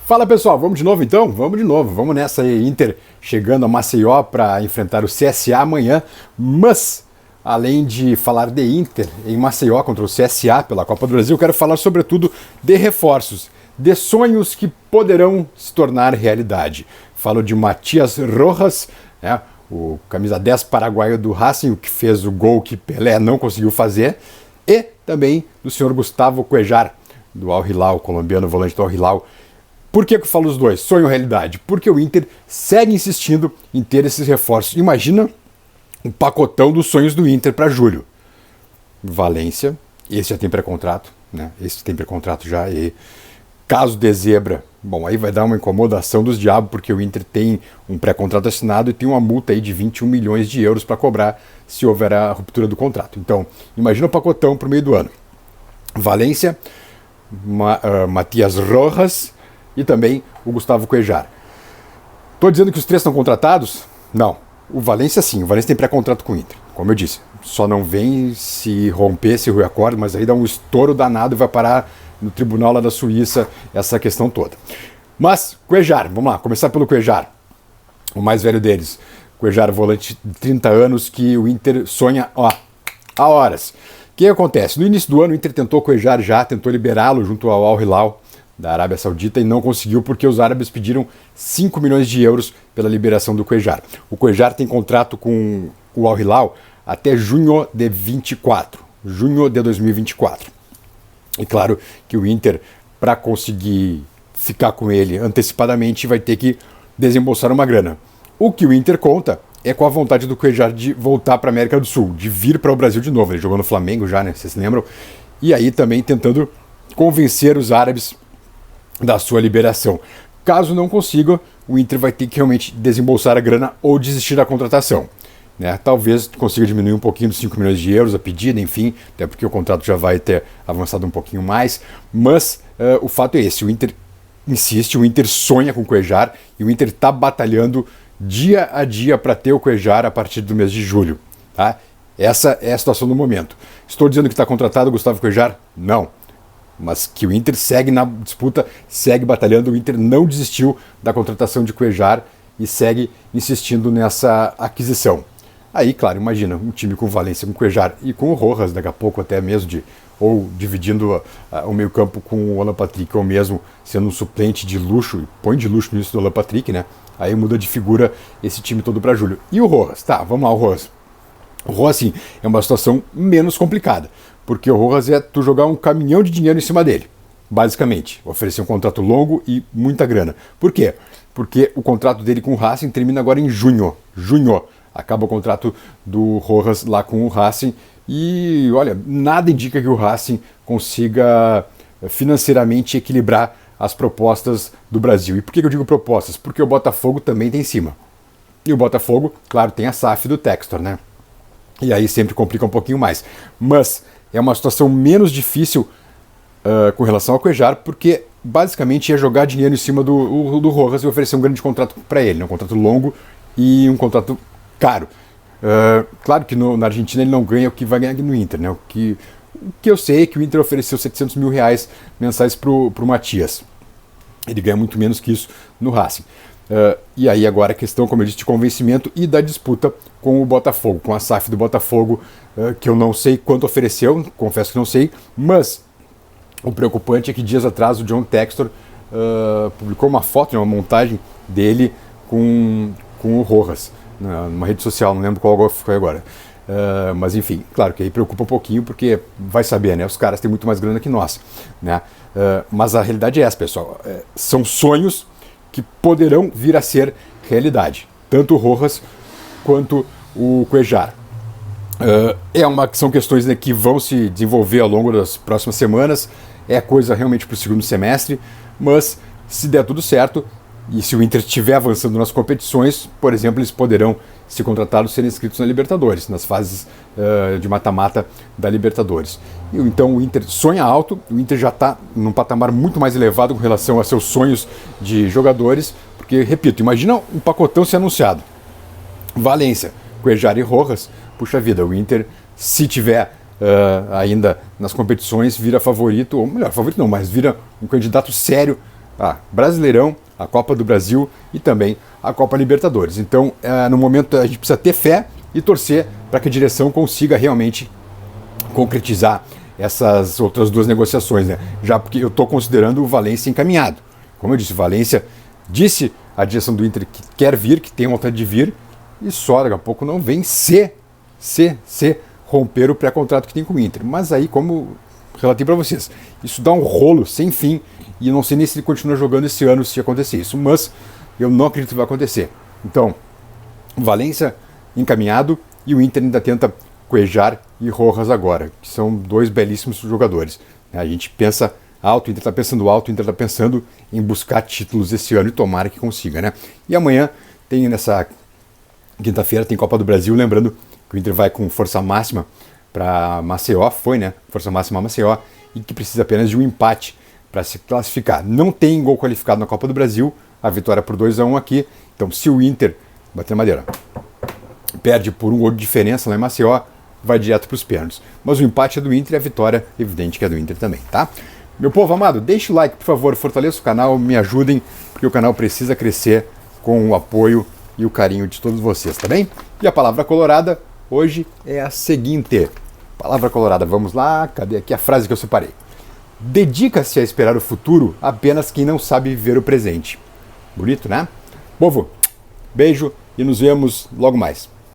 Fala pessoal, vamos de novo então? Vamos de novo, vamos nessa aí, Inter chegando a Maceió para enfrentar o CSA amanhã, mas além de falar de Inter em Maceió contra o CSA pela Copa do Brasil, quero falar sobretudo de reforços, de sonhos que poderão se tornar realidade. Falo de Matias Rojas, o camisa 10 paraguaio do Racing, o que fez o gol que Pelé não conseguiu fazer, e também do senhor Gustavo Cuéllar, do Al Hilal, colombiano, volante do Al Hilal. Por que eu falo os dois? Sonho ou realidade? Porque o Inter segue insistindo em ter esses reforços. Imagina um pacotão dos sonhos do Inter para julho. Valência, esse já tem pré-contrato, né? Esse tem pré-contrato já. E caso de zebra, bom, aí vai dar uma incomodação dos diabos, porque o Inter tem um pré-contrato assinado e tem uma multa aí de 21 milhões de euros para cobrar se houver a ruptura do contrato. Então, imagina o pacotão para o meio do ano. Valência, Matias Rojas e também o Gustavo Cuéllar. Estou dizendo que os três estão contratados? Não. O Valência sim, o Valência tem pré-contrato com o Inter, como eu disse. Só não vem se romper, se ruir acordo, mas aí dá um estouro danado e vai parar no tribunal lá da Suíça essa questão toda. Mas, Cuéllar, vamos lá, começar pelo Cuéllar, o mais velho deles. Cuéllar, volante de 30 anos que o Inter sonha há horas. O que acontece? No início do ano o Inter tentou Cuéllar tentou liberá-lo junto ao Al Hilal da Arábia Saudita e não conseguiu porque os árabes pediram 5 milhões de euros pela liberação do Cuéllar. O Cuéllar tem contrato com o Al Hilal até junho de 24, junho de 2024. E claro que o Inter, para conseguir ficar com ele antecipadamente, vai ter que desembolsar uma grana. O que o Inter conta é com a vontade do Cuéllar de voltar para a América do Sul, de vir para o Brasil de novo. Ele jogou no Flamengo já, né? Vocês se lembram? E aí também tentando convencer os árabes da sua liberação. Caso não consiga, o Inter vai ter que realmente desembolsar a grana ou desistir da contratação. Né? Talvez consiga diminuir um pouquinho dos 5 milhões de euros a pedida, enfim, até porque o contrato já vai ter avançado um pouquinho mais, mas o fato é esse, o Inter insiste, o Inter sonha com o Cuéllar e o Inter está batalhando dia a dia para ter o Cuéllar a partir do mês de julho. Tá? Essa é a situação do momento. Estou dizendo que está contratado o Gustavo Cuéllar? Não. Mas que o Inter segue na disputa, segue batalhando, o Inter não desistiu da contratação de Cuéllar e segue insistindo nessa aquisição. Aí, claro, imagina, um time com Valência, com Cuéllar e com o Rojas, daqui a pouco até mesmo, ou dividindo o meio campo com o Alan Patrick, ou mesmo sendo um suplente de luxo, e põe de luxo nisso do Alan Patrick, né? Aí muda de figura esse time todo para julho. E o Rojas? Tá, vamos lá, o Rojas. O Rojas, sim, é uma situação menos complicada, porque o Rojas é tu jogar um caminhão de dinheiro em cima dele, basicamente. Oferecer um contrato longo e muita grana. Por quê? Porque o contrato dele com o Racing termina agora em junho. Acaba o contrato do Rojas lá com o Racing e, olha, nada indica que o Racing consiga financeiramente equilibrar as propostas do Brasil. E por que eu digo propostas? Porque o Botafogo também tem em cima. E o Botafogo, claro, tem a SAF do Textor, né? E aí sempre complica um pouquinho mais. Mas é uma situação menos difícil com relação ao Cuéllar, porque basicamente ia jogar dinheiro em cima do Rojas e oferecer um grande contrato para ele, né? Um contrato longo e um contrato caro. Claro que na Argentina ele não ganha o que vai ganhar aqui no Inter, né? O que eu sei é que o Inter ofereceu 700 mil reais mensais pro Matias. Ele ganha muito menos que isso no Racing. E aí agora a questão, como eu disse, de convencimento e da disputa com o Botafogo, com a SAF do Botafogo, que eu não sei quanto ofereceu, confesso que não sei, mas o preocupante é que dias atrás o John Textor publicou uma foto, uma montagem dele com o Rojas, numa rede social, não lembro qual foi agora. Mas enfim, claro que aí preocupa um pouquinho, porque vai saber, né? Os caras têm muito mais grana que nós, né? Mas a realidade é essa, pessoal. São sonhos que poderão vir a ser realidade, tanto o Rojas quanto o Cuéllar. São questões, né, que vão se desenvolver ao longo das próximas semanas, é coisa realmente para o segundo semestre, mas se der tudo certo, e se o Inter estiver avançando nas competições, por exemplo, eles poderão ser contratados, serem inscritos na Libertadores, nas fases de mata-mata da Libertadores. Então o Inter sonha alto, o Inter já está num patamar muito mais elevado com relação a seus sonhos de jogadores, porque, repito, imagina um pacotão ser anunciado. Valência, Cuéllar e Rojas, puxa vida, o Inter, se tiver ainda nas competições, vira favorito, ou melhor, favorito não, mas vira um candidato sério Brasileirão, a Copa do Brasil e também a Copa Libertadores. Então, no momento, a gente precisa ter fé e torcer para que a direção consiga realmente concretizar essas outras duas negociações, né? Já porque eu estou considerando o Valência encaminhado. Como eu disse, o Valência disse à direção do Inter que quer vir, que tem vontade de vir, e só daqui a pouco não vem se romper o pré-contrato que tem com o Inter. Mas aí, como relatei para vocês, isso dá um rolo sem fim, e eu não sei nem se ele continua jogando esse ano se acontecer isso, mas eu não acredito que vai acontecer. Então, o Valência encaminhado e o Inter ainda tenta Cuéllar e Rojas agora, que são dois belíssimos jogadores. A gente pensa alto, o Inter está pensando alto, o Inter está pensando em buscar títulos esse ano e tomara que consiga, né? E amanhã tem nessa quinta-feira tem Copa do Brasil, lembrando que o Inter vai com força máxima para Maceió, né? Força máxima Maceió, e que precisa apenas de um empate para se classificar. Não tem gol qualificado na Copa do Brasil, a vitória por 2-1 aqui. Então, se o Inter, bater madeira, perde por um gol de diferença lá em Maceió, vai direto para os pênaltis. Mas o empate é do Inter e a vitória, evidente que é do Inter também, tá? Meu povo amado, deixe o like, por favor, fortaleça o canal, me ajudem, porque o canal precisa crescer com o apoio e o carinho de todos vocês, tá bem? E a palavra colorada hoje é a seguinte. Palavra colorada, vamos lá, cadê aqui a frase que eu separei? Dedica-se a esperar o futuro apenas quem não sabe viver o presente. Bonito, né? Povo, beijo e nos vemos logo mais.